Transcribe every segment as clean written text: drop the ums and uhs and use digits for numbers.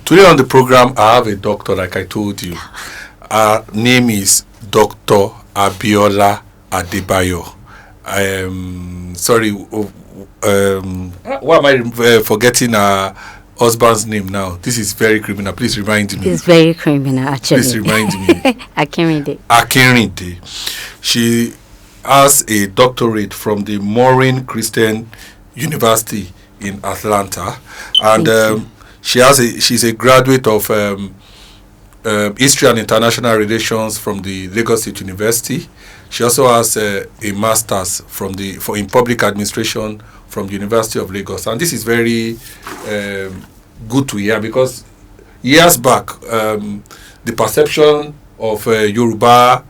Today on the program, I have a doctor, like I told you. Her name is Dr. Biola Adebayo. I am sorry. Why am I forgetting her husband's name now? This is very criminal. Please remind me. It's very criminal, actually. Please remind me. Akinrinde. She has a doctorate from the Maureen Christian University in Atlanta, and she's a graduate of History and International Relations from the Lagos State University. She also has a master's in public administration from the University of Lagos, and this is very good to hear, because years back the perception of Yoruba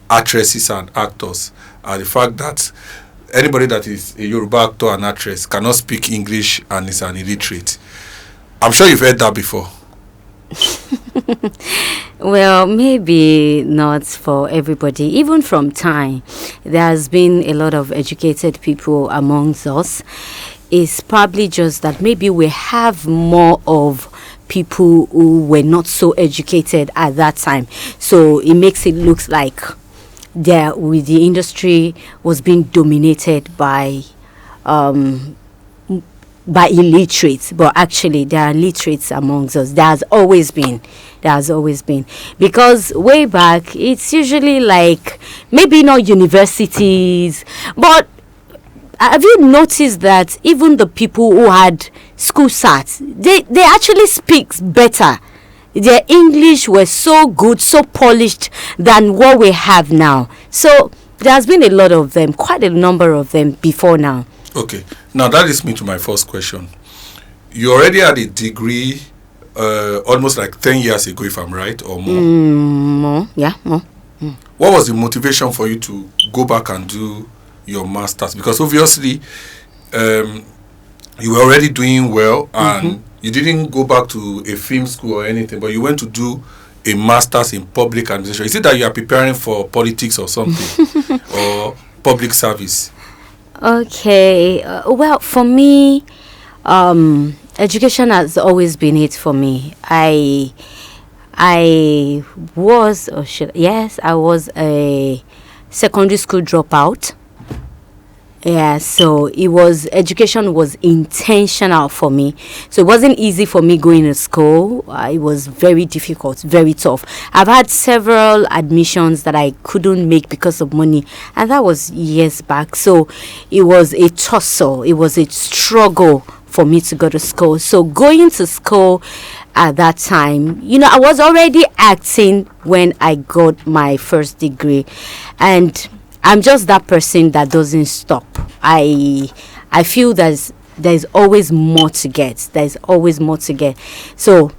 actresses and actors are the fact that anybody that is a Yoruba actor and actress cannot speak English and is an illiterate. I'm sure you've heard that before. Well, maybe not for everybody. Even from time, there has been a lot of educated people amongst us. It's probably just that maybe we have more of people who were not so educated at that time. So it makes it look like the industry was being dominated by illiterates, but actually there are literates amongst us. There has always been, because way back it's usually like maybe not universities, but have you noticed that even the people who had school certs, they actually speak better. Their English was so good, so polished than what we have now. So there has been a lot of them, quite a number of them before now. Okay, now that leads me to my first question. You already had a degree almost like 10 years ago, if I'm right, or more? More. What was the motivation for you to go back and do your master's? Because obviously you were already doing well, and you didn't go back to a film school or anything, but you went to do a master's in public administration. Is it that you are preparing for politics or something, or public service? Okay, well, for me, education has always been it for me. I was a secondary school dropout. Yeah, so education was intentional for me. So it wasn't easy for me going to school. It was very difficult, very tough. I've had several admissions that I couldn't make because of money, and that was years back. So it was a tussle. It was a struggle for me to go to school. So going to school at that time, I was already acting when I got my first degree, and I'm just that person that doesn't stop. I feel there's always more to get. There's always more to get. So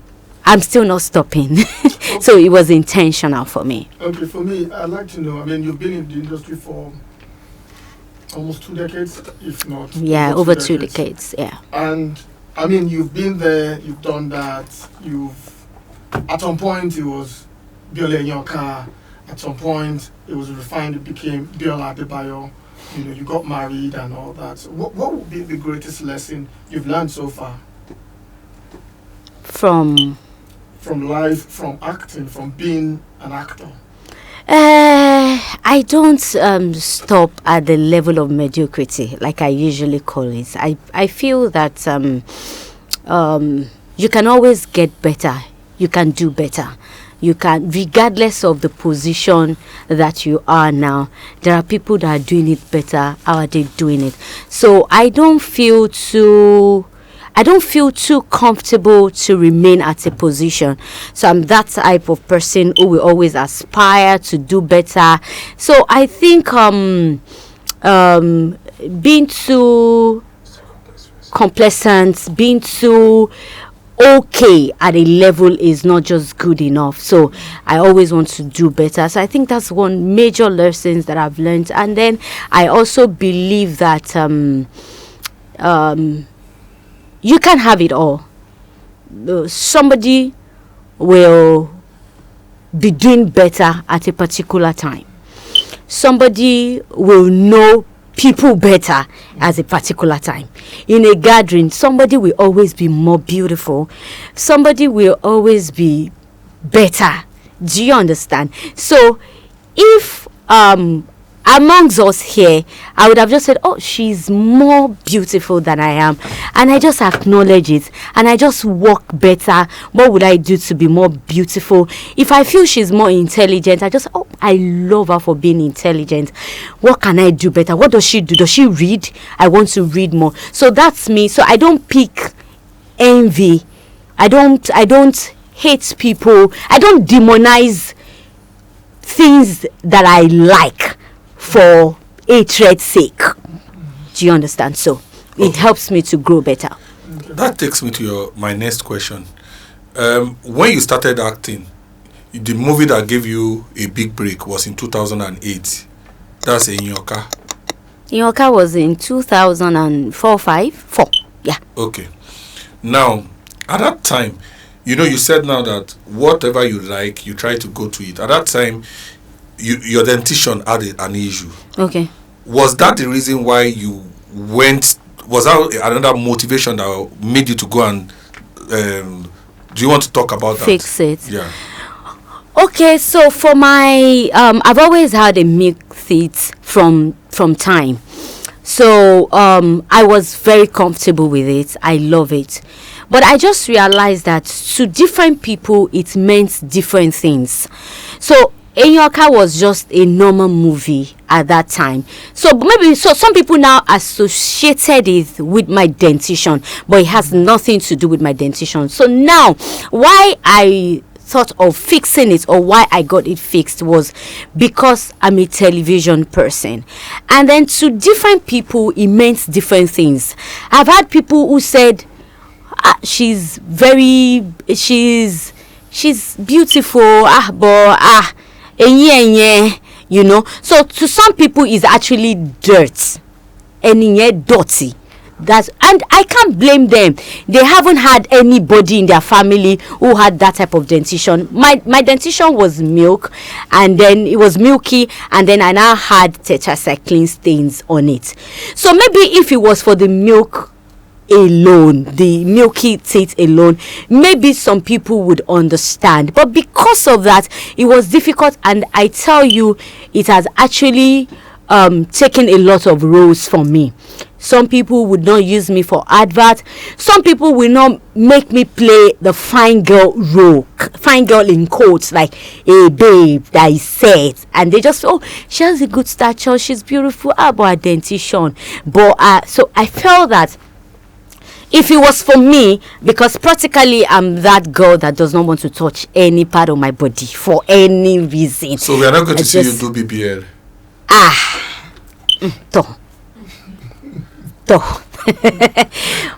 I'm still not stopping. Okay. So it was intentional for me. Okay, for me, I'd like to know, you've been in the industry for almost 2 decades, if not. Yeah, over 2 decades, yeah. And, you've been there, you've done that, at some point it was Biola in your car. At some point, it was refined, it became Biola Adebayo. You got married and all that. So what would be the greatest lesson you've learned so far? From life, from acting, from being an actor? I don't stop at the level of mediocrity, like I usually call it. I feel that you can always get better. You can do better. You can, regardless of the position that you are now, there are people that are doing it better. How are they doing it? So I don't feel too comfortable to remain at a position. So I'm that type of person who will always aspire to do better. So I think being too complacent, being too okay at a level is not just good enough. So I always want to do better. So I think that's one major lessons that I've learned. And then I also believe that you can have it all. Somebody will be doing better at a particular time. Somebody will know people better at a particular time. In a gathering, somebody will always be more beautiful. Somebody will always be better. Do you understand? So if amongst us here, I would have just said, oh, she's more beautiful than I am, and I just acknowledge it, and I just work better. What would I do to be more beautiful? If I feel she's more intelligent, I just, oh, I love her for being intelligent. What can I do better? What does she do? Does she read? I want to read more. So that's me. So I don't pick envy. I don't hate people. I don't demonize things that I like for hatred's sake. Do you understand? So it helps me to grow better. That takes me to my next question. When you started acting, the movie that gave you a big break was in 2008. That's Inyoka. Inyoka was in 2004. Yeah. Okay. Now, at that time, you said now that whatever you like, you try to go to it. At that time, your dentition had an issue. Okay. Was that the reason why you went? Was that another motivation that made you to go and do you want to talk about that? Fix it. Yeah. Okay, so for my I've always had a milk teeth from time. So I was very comfortable with it. I love it. But I just realized that to different people it meant different things. So Enyoka was just a normal movie at that time. So some people now associated it with my dentition, but it has nothing to do with my dentition. So now, why I thought of fixing it or why I got it fixed was because I'm a television person. And then to different people, it meant different things. I've had people who said, she's beautiful, but so to some people it's actually dirt and dirty. And I can't blame them. They haven't had anybody in their family who had that type of dentition. My dentition was milk, and then it was milky, and then I now had tetracycline stains on it. So maybe if it was for the milk alone, the milky teeth alone, maybe some people would understand, but because of that it was difficult. And I tell you, it has actually taken a lot of roles for me. Some people would not use me for advert. Some people will not make me play the fine girl role, fine girl in quotes, like a babe that is set, and they just, oh, she has a good stature, she's beautiful, about her dentition. But so I felt that if it was for me, because practically I'm that girl that does not want to touch any part of my body for any reason. So we are not going to see you do BBL.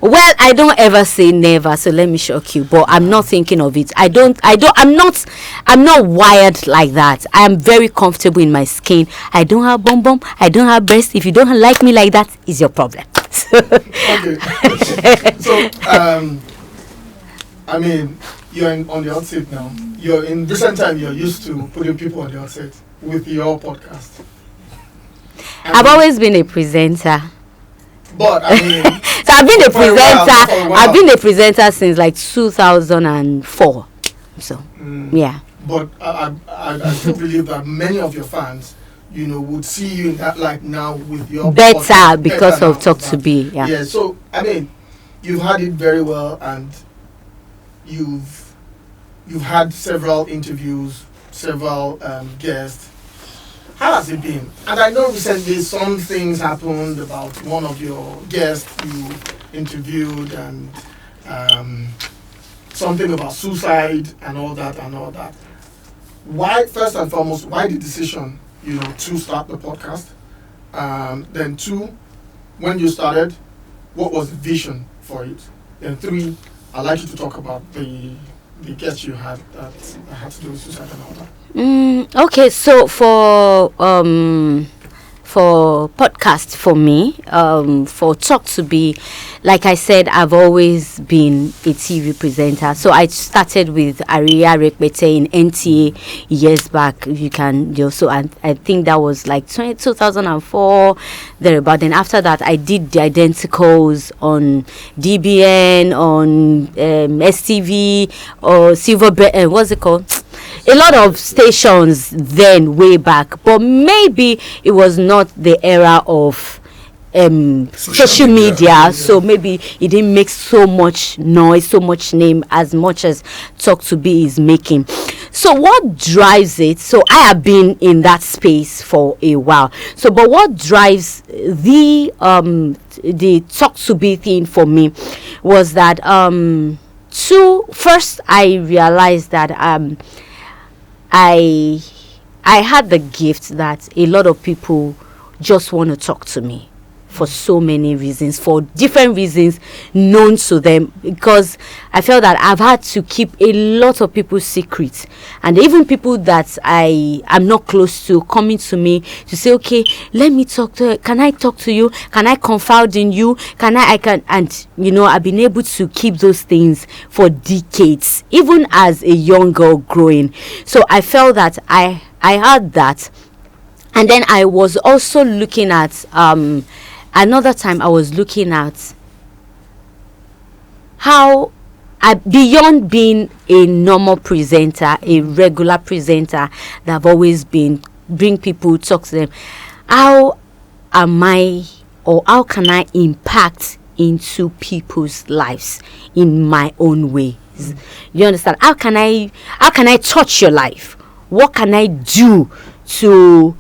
Well, I don't ever say never, so let me shock you, but I'm not thinking of it. I'm not wired like that. I am very comfortable in my skin. I don't have bum, I don't have breast. If you don't like me like that, it's your problem. Okay. So I mean, you're on the hot seat now. You're in recent time, you're used to putting people on the hot seat with your podcast. I've always been a presenter. But I mean, so I've been a presenter. I've been a presenter since like 2004. So yeah. But I do believe that many of your fans, would see you in that light now with your better podcast, because better of Talk to Be. Yeah. Yeah. So I mean, you've had it very well, and you've had several interviews, several guests. How has it been? And I know recently some things happened about one of your guests you interviewed, and something about suicide and all that. Why, first and foremost, why the decision, to start the podcast? Then 2, when you started, what was the vision for it? Then 3, I'd like you to talk about the guests you had that had to do with suicide and all that. Okay, so for for podcast for me, for Talk to Be. Like I said, I've always been a TV presenter. So I started with Aria Rekbete in NTA years back. You can so I think that was like 2004 thereabout. Then after that, I did the identicals on DBN, on STV or Silver. What's it called? A lot of stations then way back, but maybe it was not the era of social media, so maybe it didn't make so much noise, so much name as much as Talk to Be is making. So what drives it? So I have been in that space for a while. So but what drives the Talk to Be thing for me was that first I realized that I had the gift that a lot of people just want to talk to me for so many reasons, for different reasons known to them, because I felt that I've had to keep a lot of people's secrets, and even people that I am not close to coming to me to say, okay, let me talk to, can I talk to you, can I confide in you, and I've been able to keep those things for decades, even as a young girl growing. So I felt that I had that. And then I was also looking at another time I was looking at how beyond being a normal presenter, a regular presenter that I've always been, bring people, talk to them, how am I, or how can I impact into people's lives in my own ways? You understand? How can I touch your life? What can I do to,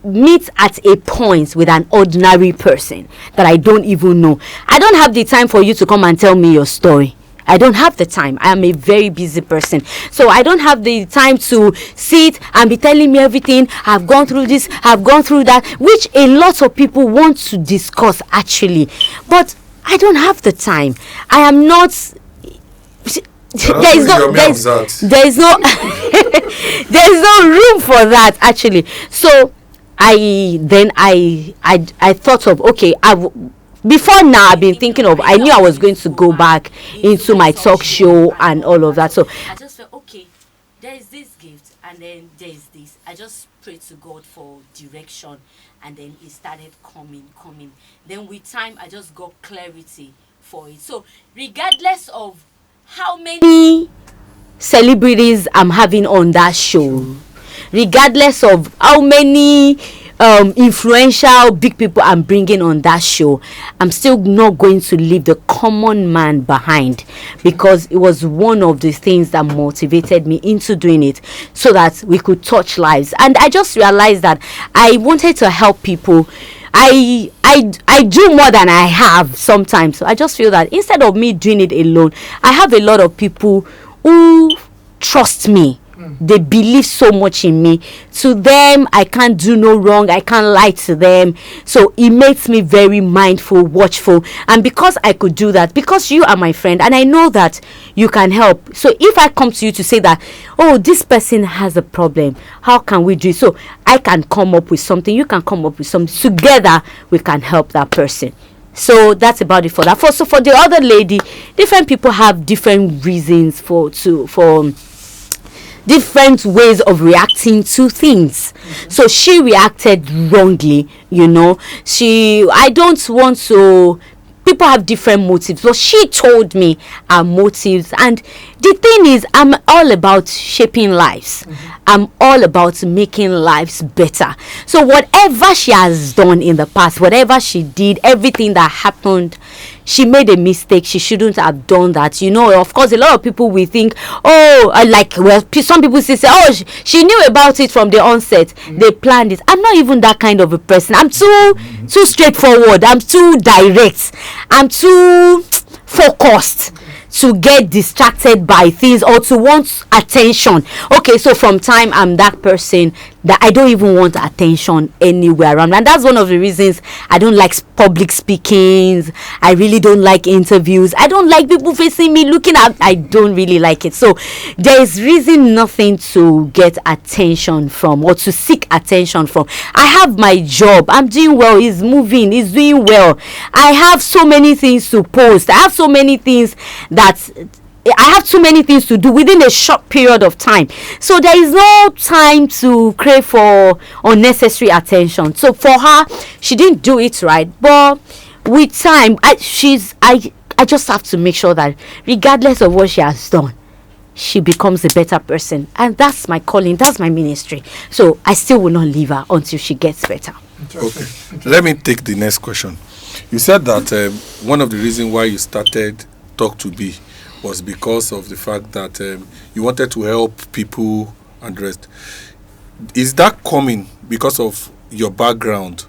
meet at a point with an ordinary person that I don't even know? I don't have the time for you to come and tell me your story. I don't have the time. I am a very busy person. So I don't have the time to sit and be telling me everything. I've gone through this, I've gone through that, which a lot of people want to discuss actually. But I don't have the time. I am not... There is no room for that actually. So I thought of, okay, before now I've been thinking of, I knew I was going to go back into my talk show and all of that. So I just felt, okay, there is this gift and then there is this. I just prayed to God for direction, and then it started coming. Then with time I just got clarity for it. So regardless of how many celebrities I'm having on that show, regardless of how many influential big people I'm bringing on that show, I'm still not going to leave the common man behind, because it was one of the things that motivated me into doing it, so that we could touch lives. And I just realized that I wanted to help people. I do more than I have sometimes. So I just feel that instead of me doing it alone, I have a lot of people who trust me. They believe so much in me. To them, I can't do no wrong. I can't lie to them. So it makes me very mindful, watchful. And because I could do that, because you are my friend and I know that you can help. So if I come to you to say that, oh, this person has a problem, how can we do it? So I can come up with something. You can come up with something. Together, we can help that person. So that's about it for that. So for the other lady, different people have different reasons for different ways of reacting to things. So she reacted wrongly, I don't want to, people have different motives, but she told me her motives. And the thing is, I'm all about shaping lives. I'm all about making lives better. So whatever she has done in the past, whatever she did, everything that happened, she made a mistake. She shouldn't have done that. Of course, a lot of people will think, some people say, oh, she knew about it from the onset. They planned it. I'm not even that kind of a person. I'm too straightforward. I'm too direct. I'm too focused to get distracted by things or to want attention. Okay, so from time I'm that person, that I don't even want attention anywhere around. And that's one of the reasons I don't like public speakings. I really don't like interviews. I don't like people facing me, looking at. I don't really like it. So there is reason nothing to get attention from or to seek attention from. I have my job. I'm doing well. It's moving. It's doing well. I have so many things to post. I have so many things I have too many things to do within a short period of time. So there is no time to crave for unnecessary attention. So for her, she didn't do it right. But with time, I just have to make sure that regardless of what she has done, she becomes a better person. And that's my calling. That's my ministry. So I still will not leave her until she gets better. Okay. Let me take the next question. You said that one of the reasons why you started Talk to Be was because of the fact that you wanted to help people and rest. Is that coming because of your background?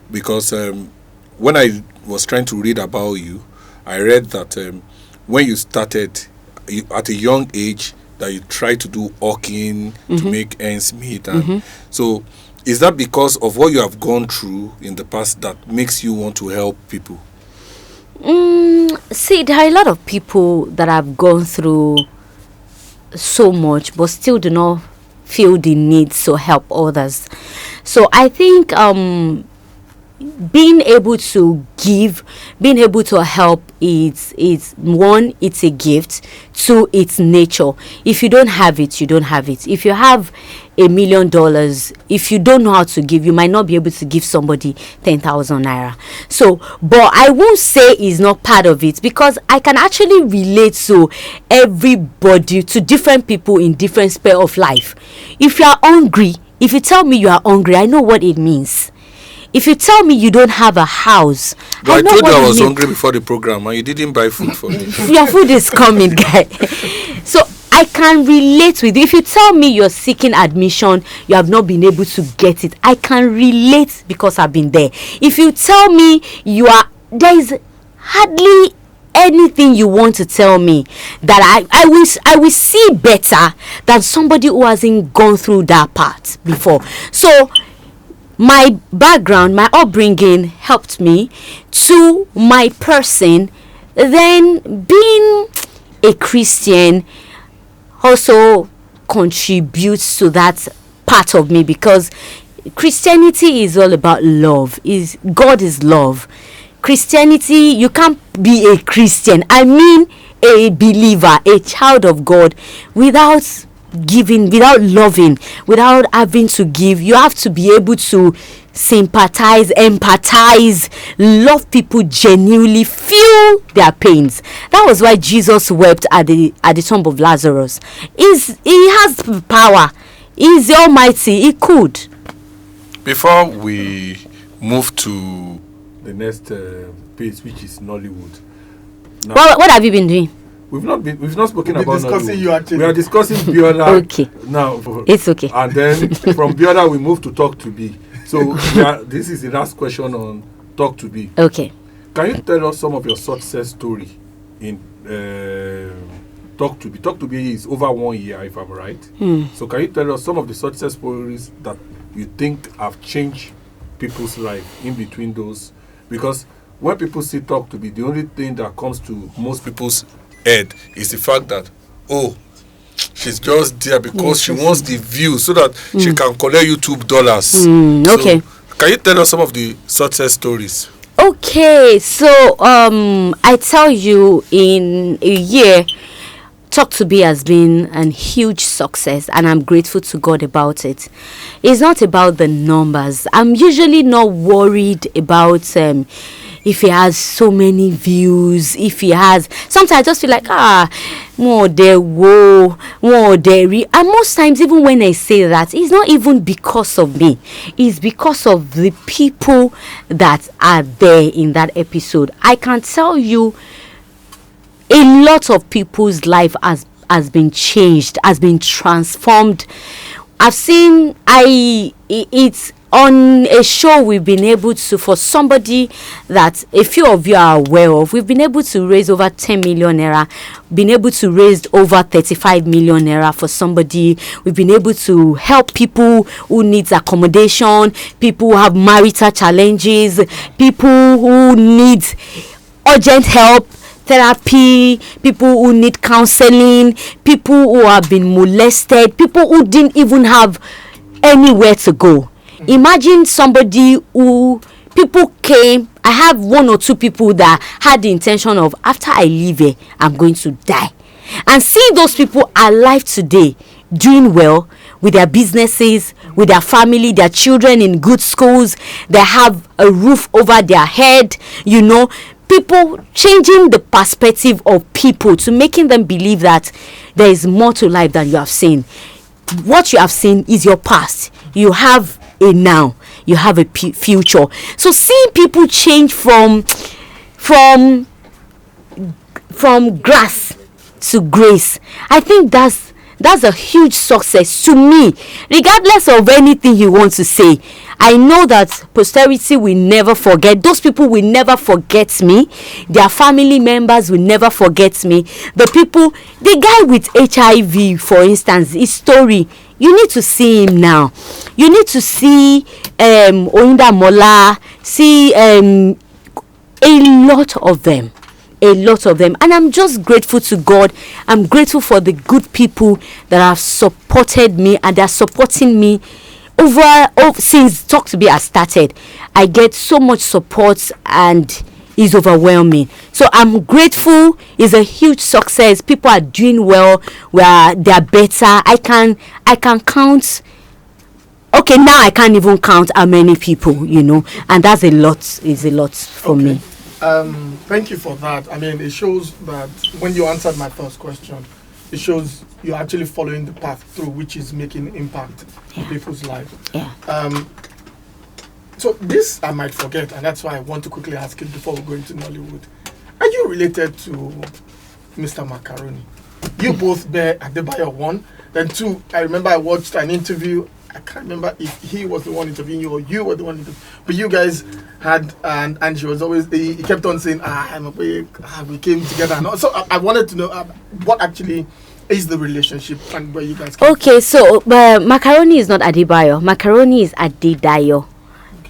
Because when I was trying to read about you, I read that when you started at a young age, that you tried to do hawking to make ends meet. And so is that because of what you have gone through in the past that makes you want to help people? See, there are a lot of people that have gone through so much but still do not feel the need to help others. So I think being able to give, being able to help, it's one, it's a gift. Two, it's nature. If you don't have it, you don't have it. If you have $1 million, if you don't know how to give, you might not be able to give somebody 10,000 naira. So, but I won't say it's not part of it, because I can actually relate to everybody, to different people in different sphere of life. If you are hungry, if you tell me you are hungry, I know what it means. If you tell me you don't have a house, I told you I was hungry before the program and you didn't buy food for me. Your food is coming, guy. So I can relate with you. If you tell me you're seeking admission, you have not been able to get it, I can relate because I've been there. If you tell me there is hardly anything you want to tell me that I will see better than somebody who hasn't gone through that part before. So my background, my upbringing helped me to my person. Then being a Christian also contributes to that part of me, because Christianity is all about love. God is love. Christianity, you can't be a Christian, I mean a believer, a child of God, without giving, without loving, without having to give. You have to be able to sympathize, empathize, love people genuinely, feel their pains. That was why Jesus wept at the tomb of Lazarus. He has power. He's the Almighty. He could. Before we move to the next page, which is Nollywood. Now, what have you been doing? We've not spoken about discussing you actually. We are discussing Biola. Okay. Now it's okay. And then from Biola we move to Talk to Be. So this is the last question on Talk to Be. Okay. Can you tell us some of your success story in Talk to Be? Talk to Be is over 1 year, if I'm right. So can you tell us some of the success stories that you think have changed people's life in between those? Because when people see Talk to Be, the only thing that comes to most people's head is the fact that, oh, she's just there because she wants the view so that she can collect YouTube dollars. Okay. So, can you tell us some of the success stories? Okay, so I tell you, in a year, Talk to Be has been a huge success, and I'm grateful to God about it. It's not about the numbers. I'm usually not worried about if he has so many views, if he has. Sometimes I just feel like, more there, more there. And most times, even when I say that, it's not even because of me. It's because of the people that are there in that episode. I can tell you, a lot of people's life has been changed, has been transformed I've seen it's on a show we've been able to, for somebody that a few of you are aware of, we've been able to raise over 10 million naira, been able to raise over 35 million naira for somebody. We've been able to help people who needs accommodation, people who have marital challenges, people who need urgent help, therapy, people who need counseling, people who have been molested, people who didn't even have anywhere to go. Imagine somebody who people came. I have one or two people that had the intention of, after I leave here, I'm going to die. And seeing those people alive today, doing well with their businesses, with their family, their children in good schools, they have a roof over their head, you know, people changing the perspective of people to making them believe that there is more to life than you have seen. What you have seen is your past. You have a now, you have a future. So seeing people change from grass to grace, I think that's a huge success to me, regardless of anything you want to say. I know that posterity will never forget. Those people will never forget me. Their family members will never forget me. The guy with HIV, for instance, his story, you need to see him now. You need to see Oyinda Mola, see a lot of them. And I'm just grateful to God. I'm grateful for the good people that have supported me and they're supporting me since Talk to Be has started. I get so much support and it's overwhelming. So I'm grateful. It's a huge success. People are doing well. They're better. I can count. Okay, now I can't even count how many people, you know, and that's a lot. It's a lot for me. Thank you for that. I mean, it shows that when you answered my first question, it shows you're actually following the path through which is making impact in people's lives. Yeah. So this I might forget, and that's why I want to quickly ask it before we go into Nollywood. Are you related to Mr. Macaroni? You both bear Adebayo, one. Then two, I remember I watched an interview. I can't remember if he was the one interviewing you or you were the one interviewing. But you guys had, and she was always, he kept on saying, we came together. And so I wanted to know what actually is the relationship and where you guys came Okay, so Macaroni is not Adebayo. Macaroni is Adedayo.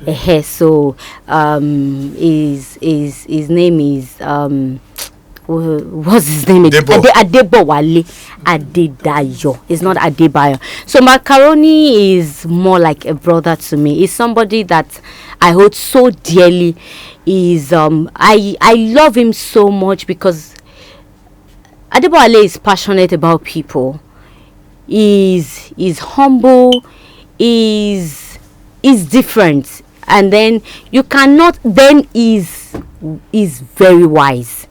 Okay. So his name is what's his name? Adebowale Adedayo. It's not Adebayo. So Macaroni is more like a brother to me. He's somebody that I hold so dearly. I love him so much because Adebowale is passionate about people. He's humble. He's different. And then you cannot. Then is very wise.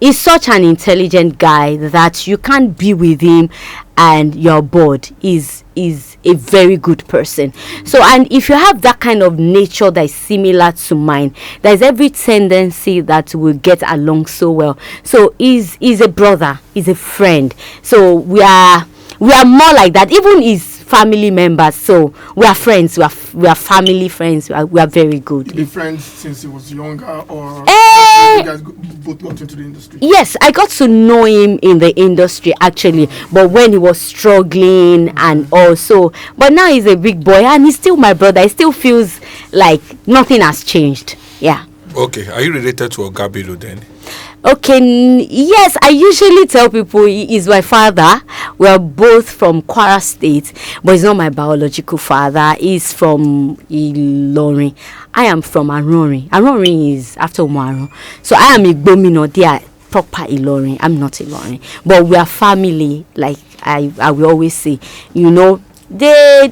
He's such an intelligent guy that you can't be with him and you're bored. Is a very good person. So, and if you have that kind of nature that is similar to mine, there's every tendency that we'll get along so well. So he's a brother, he's a friend. So we are more like that. Even his family members, so we are friends, we are family friends, we are very good. You've been friends since he was younger, or you guys both got into the industry? Yes, I got to know him in the industry actually, but when he was struggling and also, but now he's a big boy and he's still my brother. It still feels like nothing has changed. Yeah. Okay, are you related to Ogabilo then? Okay, yes, I usually tell people he is my father. We are both from Kwara State, but he's not my biological father. He's from Ilorin. I am from Arorin. Arorin is after Umaru. So I am Igbomino. They are proper Ilorin. I'm not Ilorin. But we are family, like I will always say. You know, they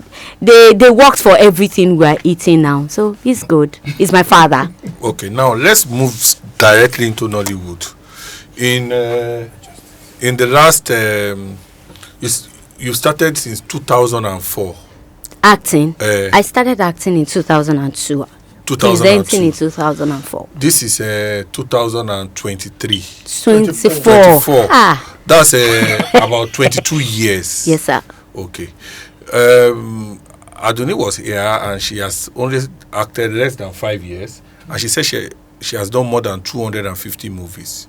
worked for everything we are eating now. So he's good. He's my father. Okay, now let's move directly into Nollywood. In the last you started since 2004 acting. I started acting in 2002. Presenting in 2004. This is 2023. 24. That's about 22 years. Yes, sir. Okay. Aduni was here and she has only acted less than 5 years, and she said she has done more than 250 movies.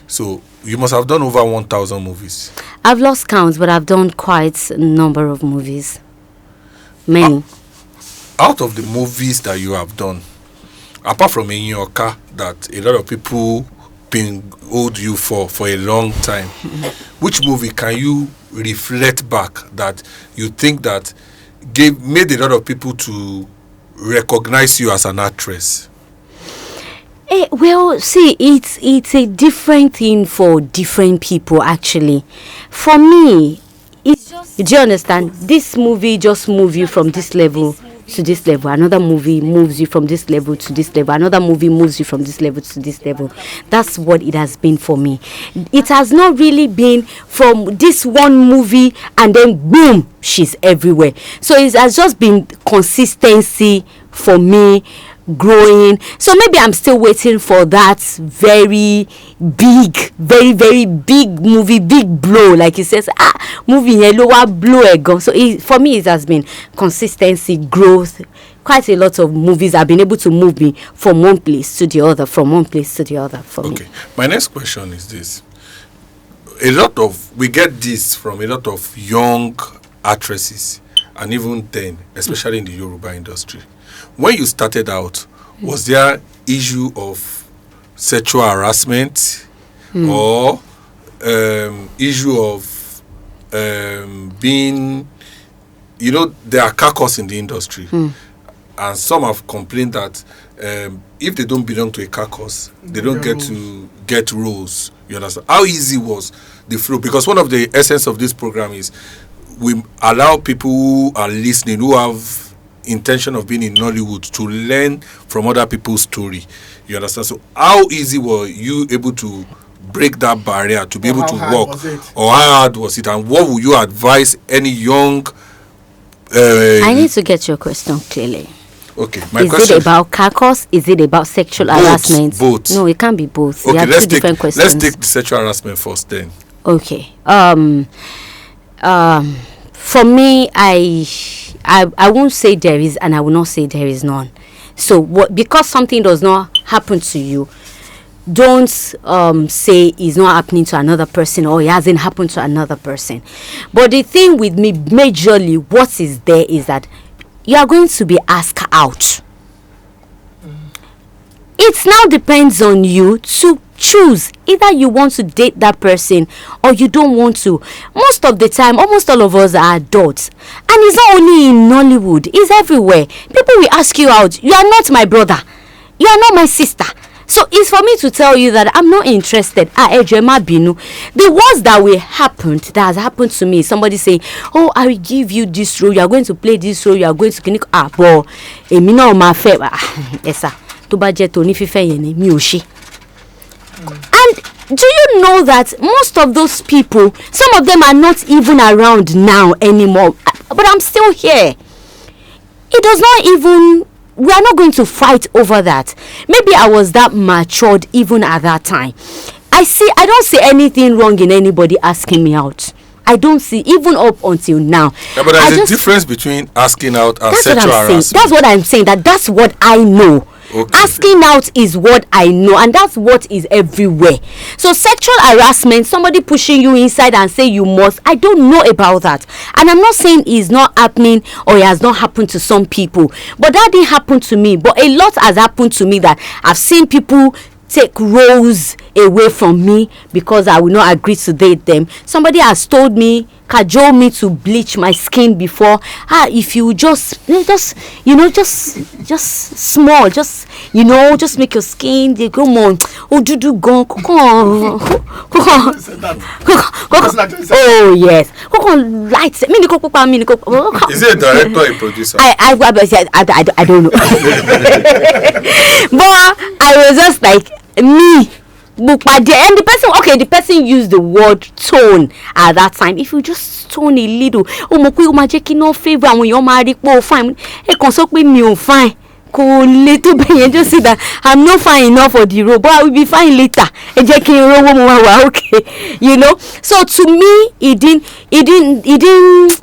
So you must have done over 1,000 movies. I've lost count, but I've done quite a number of movies. Many. Out of the movies that you have done, apart from In Your Car, that a lot of people been owed you for a long time, which movie can you reflect back that you think that made a lot of people to recognize you as an actress? Well, see, it's a different thing for different people, actually. For me, it's just, do you understand? This movie just moves you from this level to this level. Another movie moves you from this level to this level. Another movie moves you from this level to this level. That's what it has been for me. It has not really been from this one movie and then boom, she's everywhere. So it has just been consistency for me, growing. So maybe I'm still waiting for that very very big movie, big blow, like he says, movie hello blow ego. So for me it has been consistency, growth. Quite a lot of movies have been able to move me from one place to the other, for me. My next question is this. We get this from a lot of young actresses, and even then, especially in the Yoruba industry. When you started out, was there issue of sexual harassment or issue of being, there are carcass in the industry, and some have complained that if they don't belong to a carcass, they don't get to get roles. You understand? How easy was the flow? Because one of the essence of this program is we allow people who are listening, who have intention of being in Nollywood, to learn from other people's story. You understand? So how easy were you able to break that barrier to be able to work? Or how hard was it? And what would you advise any young I need to get your question clearly. Okay, is it about carcass? Is it about sexual harassment? Both. No, it can't be both. Okay, let's take the sexual harassment first then. Okay. For me, I won't say there is, and I will not say there is none. So because something does not happen to you, don't say it's not happening to another person or it hasn't happened to another person. But the thing with me, majorly, what is there is that you are going to be asked out. It now depends on you to choose. Either you want to date that person or you don't want to. Most of the time, almost all of us are adults. And it's not only in Nollywood, it's everywhere. People will ask you out. You are not my brother. You are not my sister. So it's for me to tell you that I'm not interested. The worst that has happened to me is somebody saying, oh, I will give you this role. You are going to play this role. You are going to clinic. And do you know that most of those people, some of them are not even around now anymore, but I'm still here. It does not even, we are not going to fight over that. Maybe I was that matured even at that time. I don't see anything wrong in anybody asking me out. I don't see, even up until now. Yeah, but there's a difference between asking out and sexual harassment. That's what I'm saying. That's what I know. Okay. Asking out is what I know, and that's what is everywhere. So sexual harassment, somebody pushing you inside and say you must, I don't know about that. And I'm not saying it's not happening or it has not happened to some people, but that didn't happen to me. But a lot has happened to me that I've seen people take roles away from me because I will not agree to date them. Somebody has told me, cajole me to bleach my skin before. If you just small, just make your skin, they go more. Oh yes. Is it a director or a producer? I don't know. But I was just like, me. And the person used the word tone at that time. If you just tone a little, favor fine. Fine. Just say that I'm not fine enough for the role, but I will be fine later. Okay, So to me, it didn't.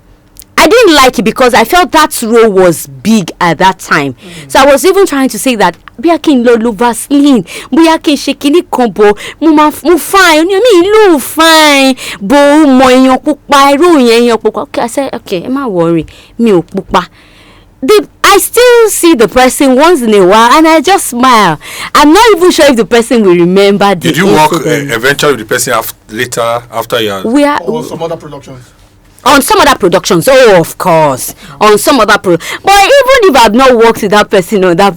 I didn't like it because I felt that role was big at that time. So I was even trying to say that bóyá kí n lọ lo Vaseline, bóyá kí n ṣe kíní kan bò mo fine, mi lo fine bò mo èèyàn pupa irú yẹn èèyàn pupa. Okay, I said okay, ẹ má worry, mi ò pupa. I still see the person once in a while and I just smile. I'm not even sure if the person will remember the Did you work eventually with the person later after you had... Or some other productions? On some other productions, of course. On some other but even if I've not worked with that person on that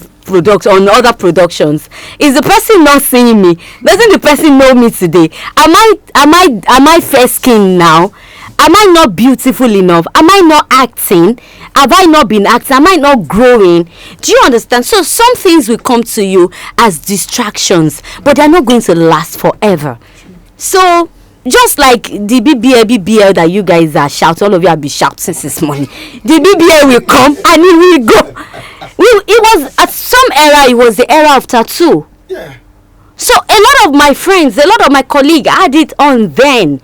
on other productions, is the person not seeing me? Doesn't the person know me today? Am I fair skinned now? Am I not beautiful enough? Am I not acting? Have I not been acting? Am I not growing? Do you understand? So some things will come to you as distractions, but they're not going to last forever. So just like the BBL that you guys are shouting, all of you have been shouting since morning. The BBL will come and it will go. It was at some era, it was the era of tattoo. Yeah. So a lot of my friends, a lot of my colleagues had it on then.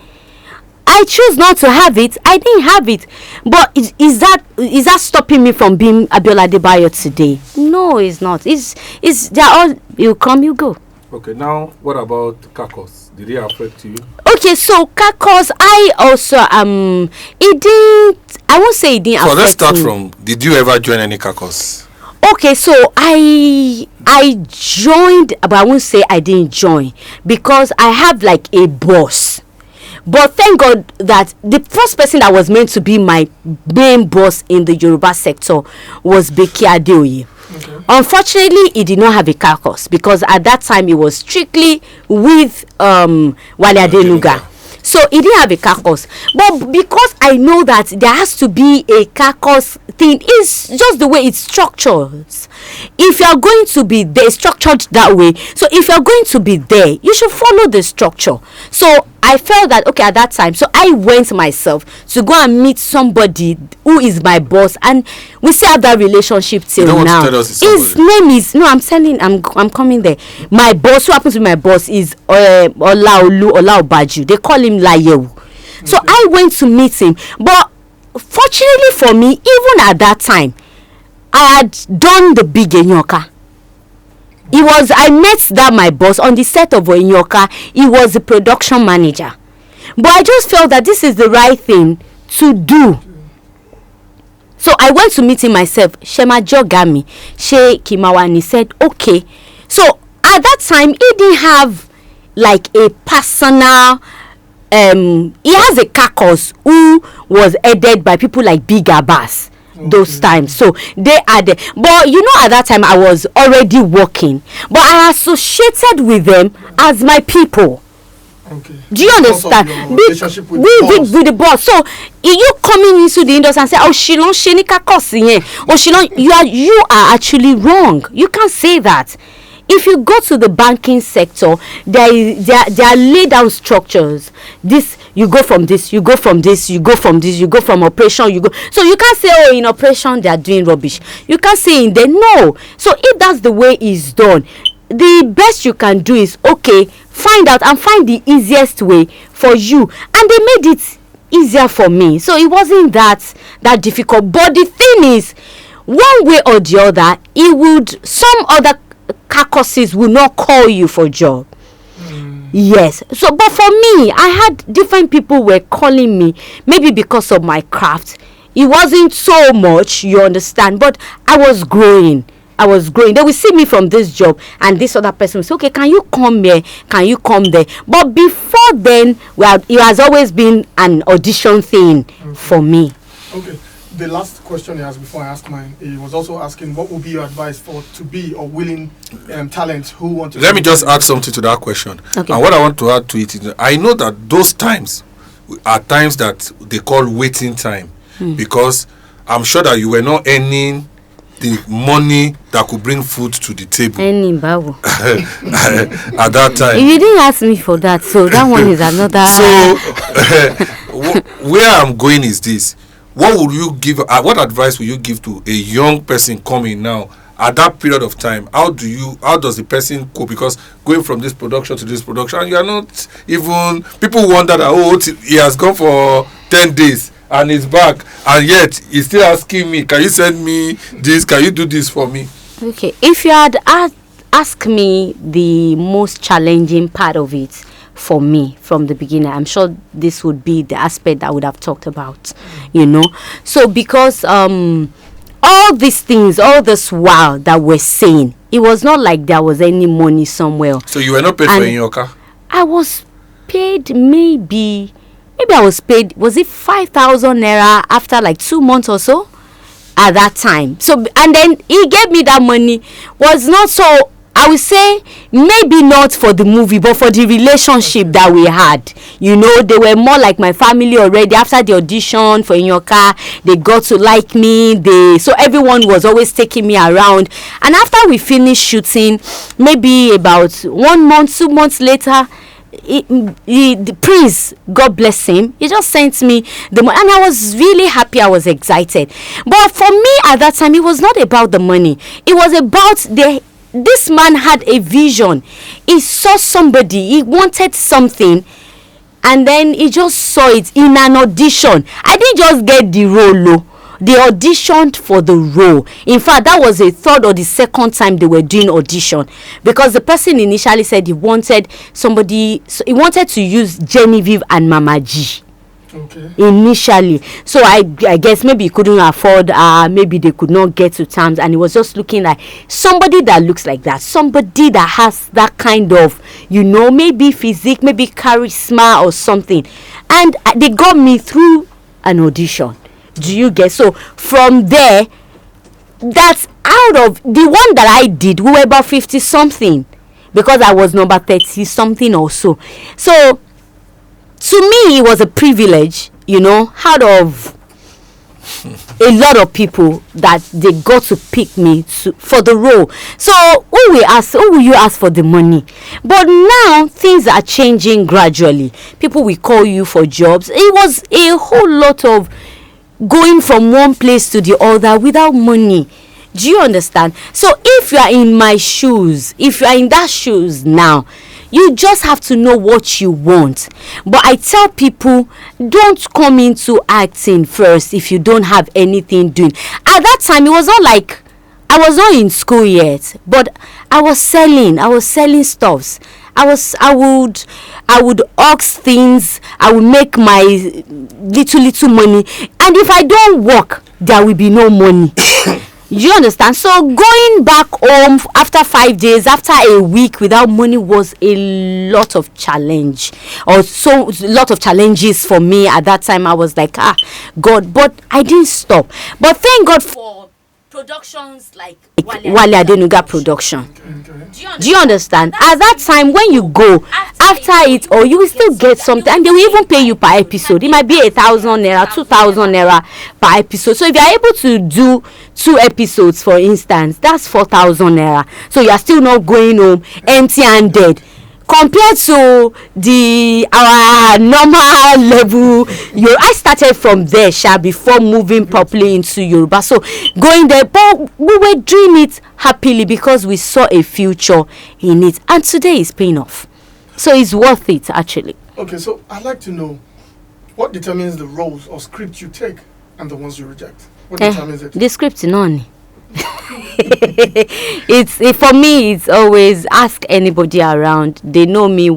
I choose not to have it. I didn't have it. But is that stopping me from being Biola Adebayo today? No, it's not. They're all, you come, you go. Okay, now what about Kakos? Did it affect you? Okay, so Kakos, I also it didn't. I won't say it didn't affect me. So let's start from. Did you ever join any Kakos? Okay, so I joined, but I won't say I didn't join because I have like a boss. But thank God that the first person that was meant to be my main boss in the Yoruba sector was Beki Adeoye. Okay. Unfortunately, he did not have a caucus because at that time he was strictly with Wale Adenuga. So he didn't have a caucus. But because I know that there has to be a caucus thing, it's just the way it's structured. If you're going to be there, structured that way. So if you're going to be there, you should follow the structure. So I felt that, okay, at that time, so I went myself to go and meet somebody who is my boss, and we still have that relationship till now. His name is, no, I'm telling, I'm coming there. My boss, who happens to be my boss, is Olaobaju. They call him Layewu. So I went to meet him, but fortunately for me, even at that time, I had done the big Enyoka. I met that my boss on the set of Enyoka. He was the production manager. But I just felt that this is the right thing to do. So I went to meet him myself. Shema Jogami, She Kimawani said, okay. So at that time, he didn't have like a personal, he has a caucus who was headed by people like Big Abbas. Those times, so they are there. But you know, at that time I was already working, but I associated with them as my people. Okay. Do you understand? Relationship with the boss. So you coming into the industry and say, "Oh, Shilon Shenika Kosi, oh Shilon," you are actually wrong. You can't say that. If you go to the banking sector, there are laid down structures. This, you go from this, you go from this, you go from this, you go from operation, you go. So you can't say, oh, in operation they are doing rubbish. You can't say in there, no. So if that's the way it's done, the best you can do is, okay, find out and find the easiest way for you. And they made it easier for me. So it wasn't that difficult. But the thing is, one way or the other, some other caucuses will not call you for job. Yes. So but for me, I had different people were calling me, maybe because of my craft. It wasn't so much, you understand, but I was growing. They will see me from this job, and this other person will say, okay, can you come here, can you come there? But before then, it has always been an audition thing for me. Okay. The last question he asked before I ask mine, he was also asking, what would be your advice for to be or willing talent who want to... Let me just add something to that question. Okay. And what I want to add to it is, I know that those times are times that they call waiting time, because I'm sure that you were not earning the money that could bring food to the table. At that time. You didn't ask me for that, so that one is another... So, where I'm going is this. What would you give? What advice will you give to a young person coming now at that period of time? How does the person cope? Because going from this production to this production, you are not even. People wonder that he has gone for 10 days and he's back, and yet he's still asking me, can you send me this, can you do this for me? Okay, if you had asked me the most challenging part of it for me from the beginning, I'm sure this would be the aspect I would have talked about, So because all these things, all this while that we're saying, it was not like there was any money somewhere. So you were not paid for in your car? I was paid maybe I was paid, was it 5,000 naira after like 2 months or so at that time. So, and then he gave me that money, was not so, I would say, maybe not for the movie, but for the relationship that we had. They were more like my family already. After the audition for In Your Car, they got to like me. So everyone was always taking me around. And after we finished shooting, maybe about 1 month, 2 months later, the Prince, God bless him, he just sent me the money, and I was really happy. I was excited. But for me at that time, it was not about the money. It was about this man had a vision. He saw somebody, he wanted something, and then he just saw it in an audition. I didn't just get the role. They auditioned for the role. In fact, that was the third or the second time they were doing audition, because the person initially said he wanted somebody, so he wanted to use Genevieve and Mama G. Okay. Initially, so I guess maybe he couldn't afford, maybe they could not get to terms, and he was just looking like somebody that looks like that, somebody that has that kind of, maybe physique, maybe charisma or something, and they got me through an audition. Do you get? So from there, that's out of the one that I did, we were about 50 something, because I was number 30 something or so. So to me, it was a privilege, out of a lot of people that they got to pick me for the role. So who will you ask for the money? But now things are changing gradually. People will call you for jobs. It was a whole lot of going from one place to the other without money. Do you understand? So if you are in my shoes, if you are in that shoes now, you just have to know what you want. But I tell people, don't come into acting first if you don't have anything doing. At that time, it was not like I was not in school yet, but I was selling stuffs. I would ox things. I would make my little money, and if I don't work, there will be no money. You understand? So going back home after 5 days, after a week without money was a lot of challenge, or so lot of challenges for me at that time. I was like, God, but I didn't stop. But thank God for productions like Wale Adenuga production. Do you understand? At that time, when you go after it, or you will still get something, and they will even pay you per episode. It might be 1,000 naira, 2,000 naira per episode. So if you are able to do 2 episodes, for instance, that's 4,000 naira. So you are still not going home empty-handed. Compared to our normal level, I started from there, before moving properly into Yoruba. So going there, but we were doing it happily because we saw a future in it, and today it's paying off. So it's worth it, actually. Okay, so I'd like to know what determines the roles or scripts you take and the ones you reject. What determines it? The script, none. For me, it's always ask anybody around. They know me.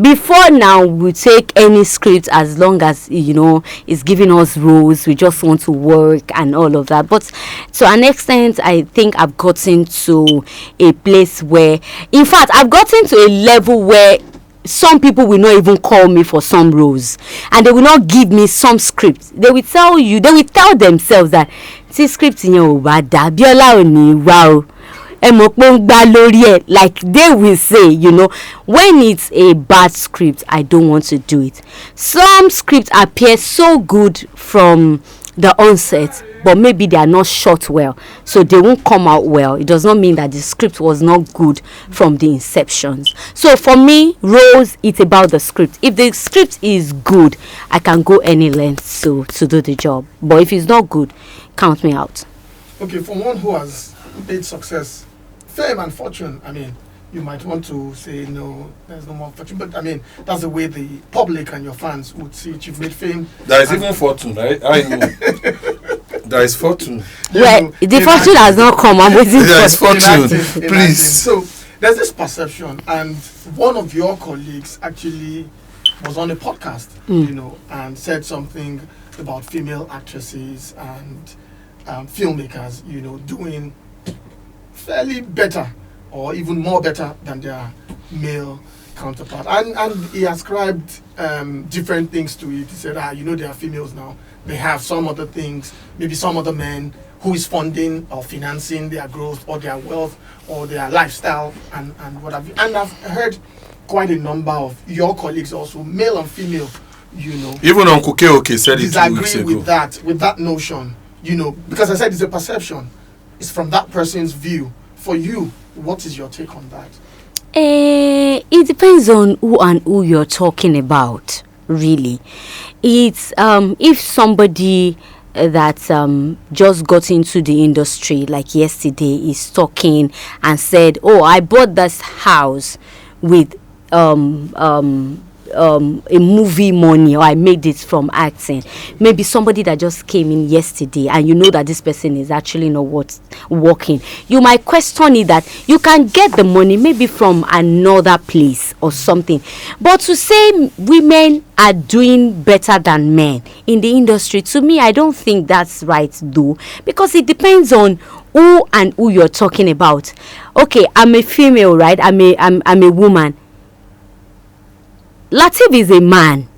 Before now, we take any script as long as it's giving us roles. We just want to work and all of that. But to an extent, I think I've gotten to a place where, in fact, I've gotten to a level where some people will not even call me for some roles, and they will not give me some scripts. They will tell themselves that this script in your Biola oni wow, like they will say, when it's a bad script, I don't want to do it. Some scripts appear so good from the onset, but maybe they are not shot well, so they won't come out well. It does not mean that the script was not good from the inceptions. So for me, roles, it's about the script. If the script is good, I can go any length to do the job. But if it's not good, count me out. Okay, for one who has made success, fame and fortune, you might want to say no, there's no more fortune. But I mean, that's the way the public and your fans would see it. You've made fame. There is even fortune, right? I know. There is fortune. Well, the fortune has not come. I'm waiting There is for fortune. Please. So there's this perception, and one of your colleagues actually was on a podcast, and said something about female actresses and filmmakers, doing fairly better or even more better than their male counterpart. And he ascribed different things to it. He said, they are females now. They have some other things, maybe some other men who is funding or financing their growth or their wealth or their lifestyle and what have you. And I've heard quite a number of your colleagues also, male and female, Even Uncle Keoke said it 2 weeks disagree ago. with that notion, because I said it's a perception. It's from that person's view. For you, what is your take on that? It depends on who and who you're talking about, really. It's if somebody that just got into the industry like yesterday is talking and said, oh, I bought this house with a movie money, or I made it from acting. Maybe somebody that just came in yesterday and you know that this person is actually not working. You might question it that you can get the money maybe from another place or something. But to say women are doing better than men in the industry, to me, I don't think that's right though, because it depends on who and who you're talking about. Okay, I'm a female, right? I'm a woman. Latif is a man.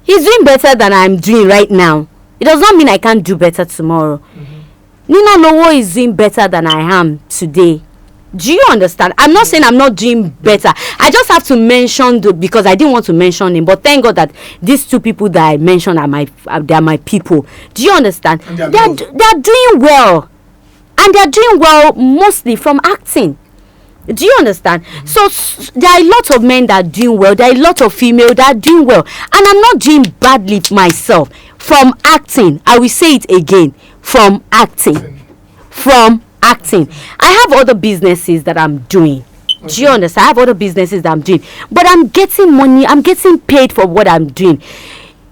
He's doing better than I'm doing right now. It does not mean I can't do better tomorrow. Nino Nowo is doing better than I am today. Do you understand? I'm not saying I'm not doing better. I just have to mention because I didn't want to mention him. But thank God that these two people that I mentioned are my people. Do you understand? They're doing well, and they're doing well mostly from acting. Do you understand? So there are a lot of men that are doing well. There are a lot of female that are doing well. And I'm not doing badly myself from acting. I will say it again. From acting. From acting. I have other businesses that I'm doing. Do you understand? I have other businesses that I'm doing. But I'm getting money. I'm getting paid for what I'm doing.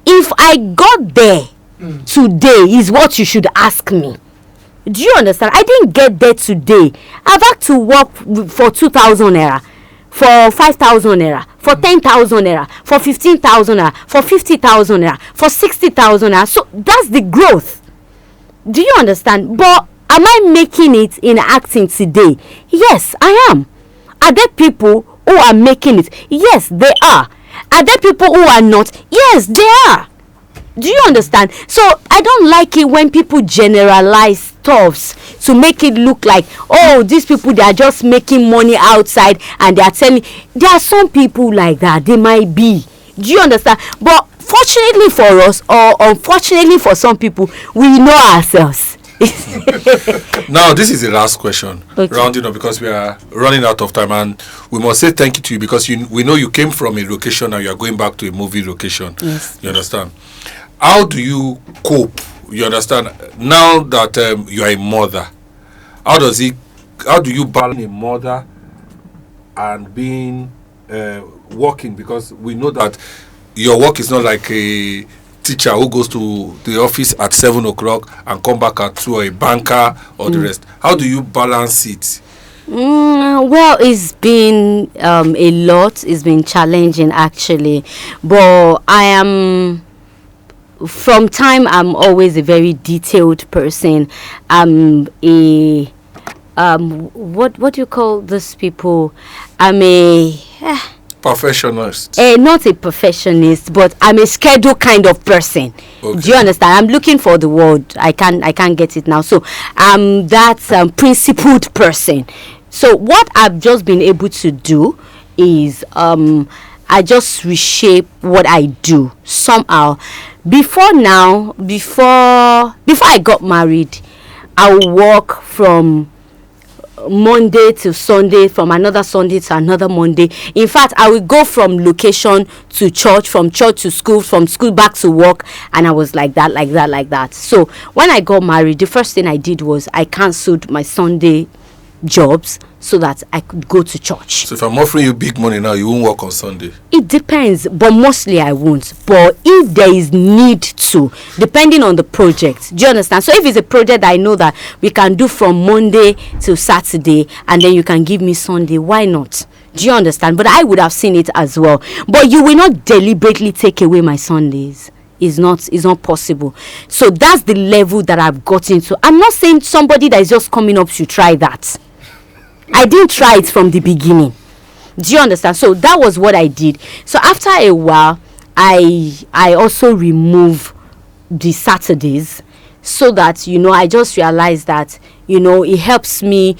If I got there today is what you should ask me. Do you understand? I didn't get there today. I've had to work for 2,000 naira, for 5,000 naira, for 10,000 naira, for 15,000 naira, for 50,000 naira, for 60,000 naira. So that's the growth. Do you understand? But am I making it in acting today? Yes, I am. Are there people who are making it? Yes, they are. Are there people who are not? Yes, they are. Do you understand? So I don't like it when people generalize stuffs to make it look like, oh, these people, they are just making money outside and they are telling. There are some people like that. They might be. Do you understand? But fortunately for us, or unfortunately for some people, we know ourselves. Now, this is the last question. Okay. Rounding up, because we are running out of time, and we must say thank you to you because we know you came from a location and you are going back to a movie location. Yes. You understand? How do you cope? You understand? Now that you are a mother, how do you balance a mother and being working? Because we know that your work is not like a teacher who goes to the office at 7 o'clock and come back at 2, or a banker or the rest. How do you balance it? Well, it's been a lot. It's been challenging actually, but from time I'm always a very detailed person. I'm a what do you call these people? I'm a Perfectionist. Not a perfectionist, but I'm a schedule kind of person. Okay. Do you understand? I'm looking for the word. I can't get it now. So I'm that principled person. So what I've just been able to do is I just reshape what I do somehow. Before I got married, I would work from Monday to Sunday, from another Sunday to another Monday. In fact, I would go from location to church, from church to school, from school back to work, and I was like that. So when I got married, the first thing I did was I cancelled my Sunday jobs so that I could go to church. So if I'm offering you big money now, you won't work on Sunday? It depends, but mostly I won't. But if there is need to, depending on the project, do you understand? So if it's a project that I know that we can do from Monday to Saturday, and then you can give me Sunday, why not? Do you understand? But I would have seen it as well. But you will not deliberately take away my Sundays. It's not possible. So that's the level that I've gotten to. I'm not saying somebody that is just coming up should try that. I didn't try it from the beginning. Do you understand? So that was what I did. So after a while, I also remove the Saturdays, so that, I just realized that, it helps me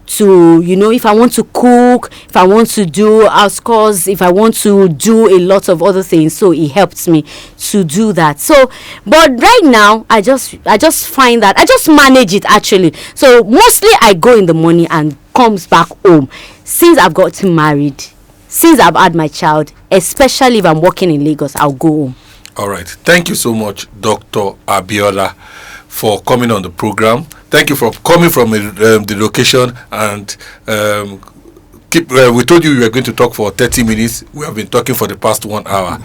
to, if I want to cook, if I want to do house chores, if I want to do a lot of other things, so it helps me to do that. So, but right now, I just find that I just manage it actually. So mostly I go in the morning and comes back home. Since I've gotten married, since I've had my child, especially if I'm working in Lagos, I'll go home. All right. Thank you so much, Dr. Abiola, for coming on the program. Thank you for coming from the location, and we told you we were going to talk for 30 minutes. We have been talking for the past 1 hour,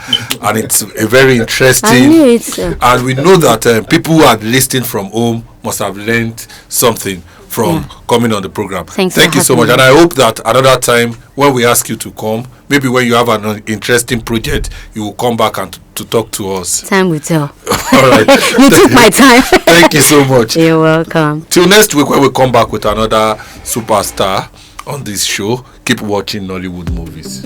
and it's a very interesting. I knew it. And we know that people who are listening from home must have learned something from coming on the program. Thank you so much, and I hope that another time when we ask you to come, maybe when you have an interesting project, you will come back and to talk to us. Time will tell. All right. You took my time. Thank you so much. You're welcome. Till next week when we come back with another superstar on this show. Keep watching Nollywood movies.